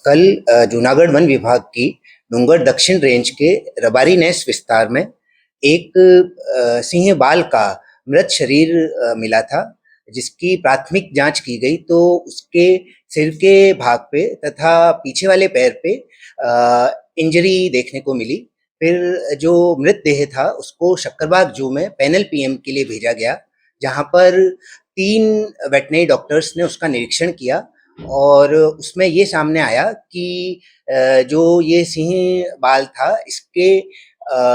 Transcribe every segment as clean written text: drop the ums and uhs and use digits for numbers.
कल जूनागढ़ वन विभाग की डूंगर दक्षिण रेंज के रबारी नेस विस्तार में एक सिंह बाल का मृत शरीर मिला था, जिसकी प्राथमिक जांच की गई तो उसके सिर के भाग पे तथा पीछे वाले पैर पे इंजरी देखने को मिली। फिर जो मृतदेह था उसको शक्करबाग जू में पैनल पीएम के लिए भेजा गया, जहां पर 3 वेटनरी डॉक्टर्स ने उसका निरीक्षण किया और उसमें ये सामने आया कि जो ये सिंह बाल था इसके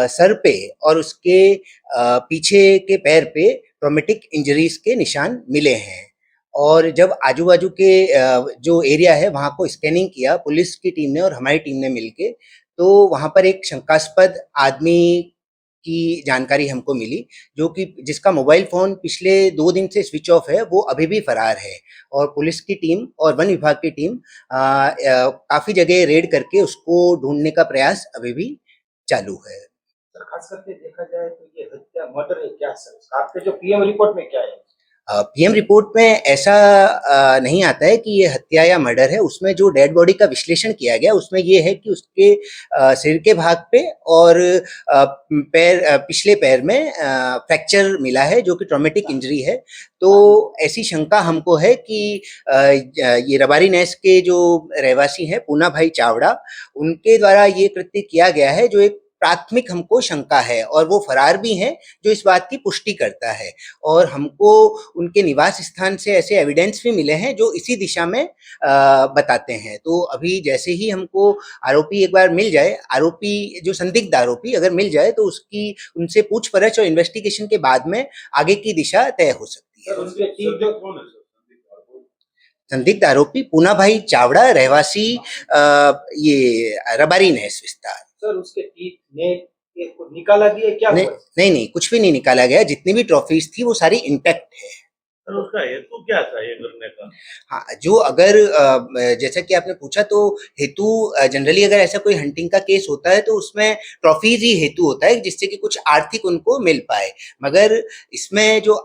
सर पे और उसके पीछे के पैर पे ट्रॉमेटिक इंजरीज के निशान मिले हैं। और जब आजू-बाजू के जो एरिया है वहाँ को स्कैनिंग किया पुलिस की टीम ने और हमारी टीम ने मिलके, तो वहाँ पर एक शंकास्पद आदमी की जानकारी हमको मिली, जो कि जिसका मोबाइल फ़ोन पिछले 2 दिन से स्विच ऑफ है, वो अभी भी फरार है। और पुलिस की टीम और वन विभाग की टीम काफ़ी जगह रेड करके उसको ढूँढने का प्रयास अभी भी चालू है। सर, खास करके देखा जाए तो ये हत्या मर्डर है क्या सर? आपके जो पीएम रिपोर्ट में क्या है? पीएम रिपोर्ट में ऐसा नहीं आता है कि ये हत्या या मर्डर है। उसमें जो डेड बॉडी का विश्लेषण किया गया उसमें ये है कि उसके सिर के भाग पे और पिछले पैर में फ्रैक्चर मिला है, जो कि ट्रॉमेटिक इंजरी है। तो ऐसी शंका हमको है कि ये रबारी नेस के जो रहवासी हैं पूना भाई चावड़ा, उनके द्वारा ये कृत्य किया गया है, जो एक प्राथमिक हमको शंका है, और वो फरार भी हैं, जो इस बात की पुष्टि करता है। और हमको उनके निवास स्थान से ऐसे एविडेंस भी मिले हैं जो इसी दिशा में बताते हैं। तो अभी जैसे ही हमको आरोपी एक बार मिल जाए, आरोपी जो संदिग्ध आरोपी अगर मिल जाए, तो उसकी उनसे पूछपरछ और इन्वेस्टिगेशन के बाद में आगे की दिशा तय हो सकती है। संदिग्ध आरोपी पूना भाई चावड़ा, रहवासी ये रबारी नेस विस्तार। सर, उसके टीथ नेक को निकाला गया क्या? नहीं, कुछ भी नहीं निकाला गया। जितनी भी ट्रॉफीज थी वो सारी इंटैक्ट है। सर, उसका हेतु क्या था ये करने का? हाँ, जो अगर जैसा कि आपने पूछा, तो हेतु जनरली अगर ऐसा कोई हंटिंग का केस होता है तो उसमें ट्रॉफीज ही हेतु होता है, जिससे कि कुछ आर्थिक उनको मिल पाए। मगर इसमें जो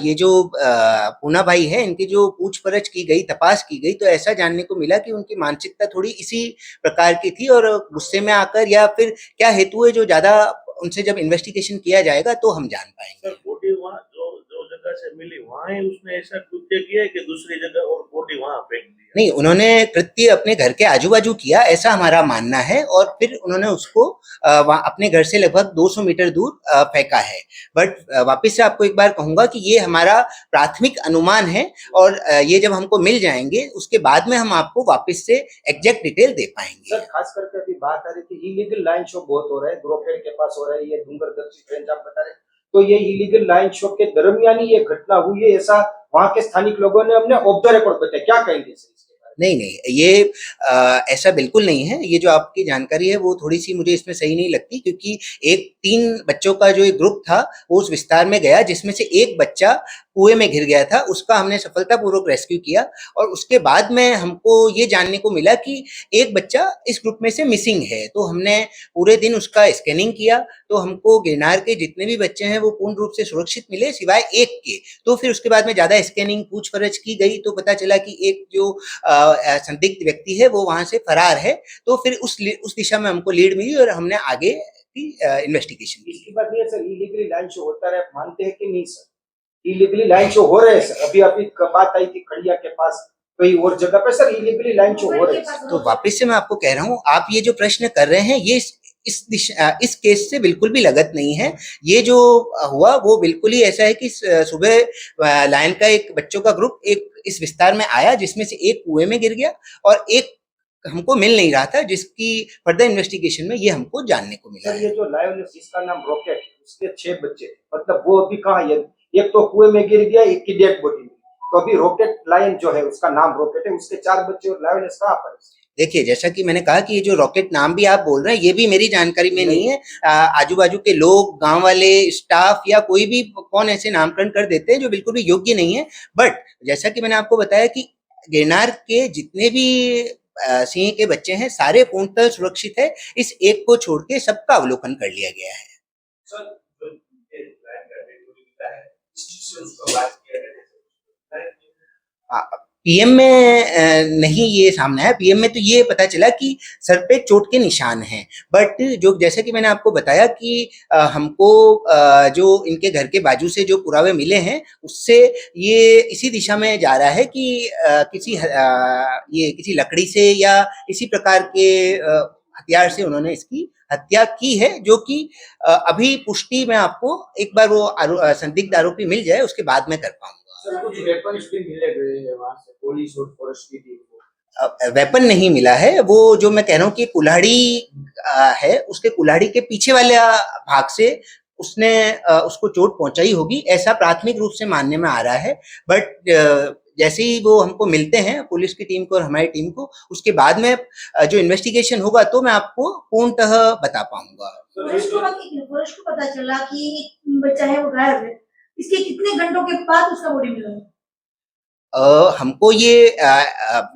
ये जो पूना भाई है, इनकी जो पूछपरछ की गई, तपास की गई, तो ऐसा जानने को मिला कि उनकी मानसिकता थोड़ी इसी प्रकार की थी और गुस्से में आकर, या फिर क्या हेतु है जो ज़्यादा उनसे जब इन्वेस्टिगेशन किया जाएगा तो हम जान पाएंगे। सर, बॉडी वहाँ जो जो जगह से मिली वहाँ ही उसने ऐसा कृत्य किया है कि दूसरी जगह और बॉडी वहाँ फेंक दी? नहीं, उन्होंने कृत्य अपने घर के आजू-बाजू किया, ऐसा हमारा मानना है, और फिर उन्होंने उसको वहाँ अपने घर से लगभग 200 मीटर दूर फेंका है। बट वापस से आपको एक बार कहूँगा कि ये हमारा प्राथमिक अनुमान है, और ये जब हमको मिल जाएँगे उसके बाद में हम आपको वापस से एग्जैक्ट डिटेल दे पाएंगे। सर, खास करके अभी बात आ रही थी इलीगल लाइन शो बहुत हो रहा है, ग्रोफेड के पास हो रहा है, ये डूंगर दक्षिण रेंज आप बता रहे हैं। तो ये इलीगल लाइन शो के दरमियान ही ये घटना हुई है, ऐसा वहाँ के स्थानिक लोगों ने हमने ऑफ द रिकॉर्ड बताया। क्या कहेंगे सर इसके बारे में? नहीं, ये ऐसा बिल्कुल नहीं है। ये जो आपकी जानकारी है वो थोड़ी-सी मुझे इसमें सही नहीं लगती, क्योंकि एक 3 बच्चों का जो एक ग्रुप था वो उस विस्तार में गया, जिसमें से एक बच्चा कुएँ में घिर गया था। उसका हमने सफलतापूर्वक रेस्क्यू किया, और उसके बाद में हमको ये जानने को मिला कि एक बच्चा इस ग्रुप में से मिसिंग है। तो हमने पूरे दिन उसका स्कैनिंग किया, तो हमको गिरनार के जितने भी बच्चे हैं वो पूर्ण रूप से सुरक्षित मिले, सिवाय एक के। तो फिर उसके बाद में ज़्यादा स्कैनिंग पूछपरछ की गई, तो पता चला कि एक जो संदिग्ध व्यक्ति है वो वहाँ से फरार है। तो फिर उस दिशा में हमको लीड मिली और हमने आगे की इन्वेस्टिगेशन की। इसकी बात नहीं है सर, इलीगली लाइन शो होता रहा, मानते हैं कि नहीं सर? इलीगली लाइन शो हो रहे हैं सर। अभी बात आई थी खड़िया के पास, कई और जगह पे सर इलीगली लाइन शो हो रहे हैं। तो वापस से मैं आपको कह रहा हूँ, आप ये जो प्रश्न कर रहे हैं ये इस केस से बिल्कुल भी लगत नहीं है। ये जो हुआ वो बिल्कुल ही ऐसा है कि सुबह लायन का एक बच्चों का ग्रुप एक इस विस्तार में आया, जिसमें से एक कुएं में गिर गया और एक हमको मिल नहीं रहा था, जिसकी फर्दर इन्वेस्टिगेशन में ये हमको जानने को मिला। सर, ये जो लायन जिसका नाम रॉकेट, उसके 6 बच्चे, मतलब वो अभी कहाँ है? एक तो कुएं में गिर गया, एक की डेड बॉडी। तो अभी रॉकेट लायन जो है उसका नाम रॉकेट है, उसके 4 बच्चे और लायन कहाँ पर? देखिए, जैसा कि मैंने कहा कि ये जो रॉकेट नाम भी आप बोल रहे हैं, ये भी मेरी जानकारी में नहीं है। आजू-बाजू के लोग, गाँव वाले, स्टाफ या कोई भी कौन ऐसे नामकरण कर देते हैं जो बिल्कुल भी योग्य नहीं है। बट जैसा कि मैंने आपको बताया कि गिरनार के जितने भी सिंह के बच्चे हैं, सारे पूर्णतः सुरक्षित है। इस एक को छोड़ के सबका अवलोकन कर लिया गया है। सर, जो ये लाइन का डेट मिलता है, इंस्टीट्यूशंस को बात किया गया है। पीएम में नहीं ये सामने आया। पीएम में तो ये पता चला कि सर पे चोट के निशान हैं, बट जो जैसे कि मैंने आपको बताया कि हमको जो इनके घर के बाजू से जो पुरावे मिले हैं उससे ये इसी दिशा में जा रहा है कि ये किसी लकड़ी से या इसी प्रकार के हथियार से उन्होंने इसकी हत्या की है, जो कि अभी पुष्टि मैं आपको एक बार वो संदिग्ध आरोपी मिल जाए उसके बाद में कर पाऊंगा। सर कुछ वेपन्स भी मिले गए हैं वहां से पुलिस और फॉरेस्ट की टीम को। वेपन नहीं मिला है, वो जो मैं कह रहा हूँ कि कुल्हाड़ी है, उसके कुल्हाड़ी के पीछे वाले भाग से उसने उसको चोट पहुंचाई होगी, ऐसा प्राथमिक रूप से मानने में आ रहा है। बट जैसे ही वो हमको मिलते हैं पुलिस की टीम को और हमारी टीम को, उसके बाद में जो इन्वेस्टिगेशन होगा तो मैं आपको पूर्णतः बता पाऊंगा। पुलिस को पता चला कि एक बच्चा है वो गायब है, इसके कितने घंटों के बाद उसका बॉडी मिला? हमको ये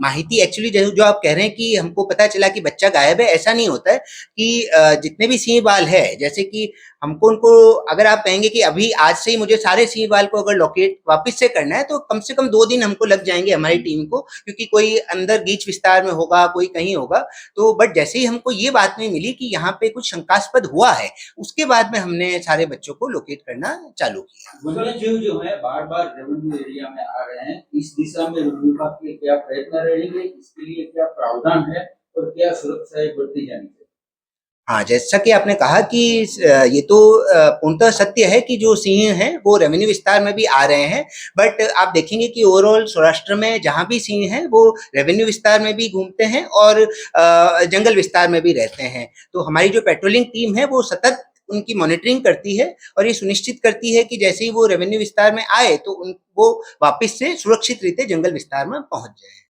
माहिती एक्चुअली जो आप कह रहे हैं कि हमको पता चला कि बच्चा गायब है, ऐसा नहीं होता है कि जितने भी सिंह बाल है, जैसे कि हमको उनको अगर आप कहेंगे कि अभी आज से ही मुझे सारे सिंह बाल को अगर लोकेट वापस से करना है तो कम से कम 2 दिन हमको लग जाएंगे हमारी टीम को, क्योंकि कोई अंदर गीच विस्तार में होगा, कोई कहीं होगा। तो बट जैसे ही हमको ये बात में मिली कि यहाँ पे कुछ शंकास्पद हुआ है, उसके बाद में हमने सारे बच्चों को लोकेट करना चालू किया। वन्य जीव जो है बार बार रेवेन्यू एरिया में आ रहे हैं, इस दिशा में वन विभाग के क्या प्रयत्न रहेंगे, इसके लिए क्या प्रावधान है और क्या सुरक्षाएं बरती जानी चाहिए? हाँ, जैसा कि आपने कहा कि ये तो पूर्णतः सत्य है कि जो सिंह हैं वो रेवेन्यू विस्तार में भी आ रहे हैं, बट आप देखेंगे कि ओवरऑल सौराष्ट्र में जहाँ भी सिंह हैं वो रेवेन्यू विस्तार में भी घूमते हैं और जंगल विस्तार में भी रहते हैं। तो हमारी जो पेट्रोलिंग टीम है वो सतत उनकी मॉनिटरिंग करती है और ये सुनिश्चित करती है कि जैसे ही वो रेवेन्यू विस्तार में आए तो वो वापस से सुरक्षित रीते जंगल विस्तार में पहुंच जाए।